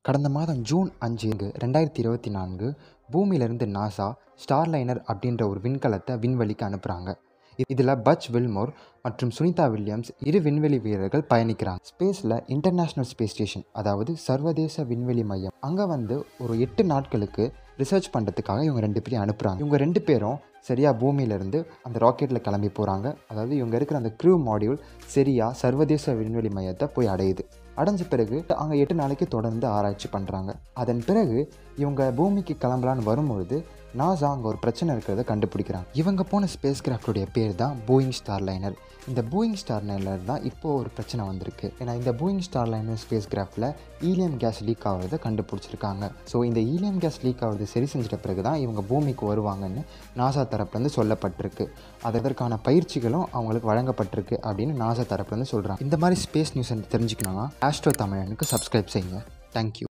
கடந்த மாதம் ஜூன் 5 2024 பூமியிலிருந்து நாசா ஸ்டார்லைனர் அப்படின்ற ஒரு விண்கலத்தை விண்வெளிக்கு அனுப்புகிறாங்க. இதில் பட்ச் வில்மோர் மற்றும் சுனிதா வில்லியம்ஸ் 2 விண்வெளி வீரர்கள் பயணிக்கிறாங்க. ஸ்பேஸில் இன்டர்நேஷ்னல் ஸ்பேஸ் ஸ்டேஷன், அதாவது சர்வதேச விண்வெளி மையம், அங்கே ஒரு 8 நாட்களுக்கு ரிசர்ச் பண்ணுறதுக்காக இவங்க 2 பேரையும் அனுப்புகிறாங்க. இவங்க 2 பேரும் சரியாக பூமியிலேருந்து அந்த ராக்கெட்டில் கிளம்பி போகிறாங்க. அதாவது இவங்க இருக்கிற அந்த க்ரூ மாடியூல் சரியாக சர்வதேச விண்வெளி மையத்தை போய் அடையுது. அடைஞ்ச பிறகு அங்கே 8 நாளைக்கு தொடர்ந்து ஆராய்ச்சி பண்ணுறாங்க. அதன் பிறகு இவங்க பூமிக்கு கிளம்பலான்னு வரும்பொழுது நாசா அங்கே ஒரு பிரச்சனை இருக்கிறத கண்டுபிடிக்கிறாங்க. இவங்க போன ஸ்பேஸ் கிராஃப்டுடைய பேர் தான் போயிங் ஸ்டார்லைனர். இந்த போயிங் ஸ்டார்லைனர் தான் இப்போது ஒரு பிரச்சனை வந்திருக்கு. ஏன்னா இந்த போயிங் ஸ்டார்லைனர் ஸ்பேஸ் கிராஃப்டில் ஈலியம் கேஸ் லீக் ஆகிறத கண்டுபிடிச்சிருக்காங்க. ஸோ இந்த ஈலியம் கேஸ் லீக் ஆகிறது சரி செஞ்சிட்ட பிறகு தான் இவங்க பூமிக்கு வருவாங்கன்னு நாசா தரப்புலேருந்து சொல்லப்பட்டிருக்கு. அதற்கான பயிற்சிகளும் அவங்களுக்கு வழங்கப்பட்டிருக்கு அப்படின்னு நாசா தரப்புலேருந்து சொல்கிறாங்க. இந்த மாதிரி ஸ்பேஸ் நியூஸை தெரிஞ்சுக்கணும்னா ஆஸ்ட்ரோ தமிழனுக்கு சப்ஸ்கிரைப் செய்யுங்க. தேங்க்யூ.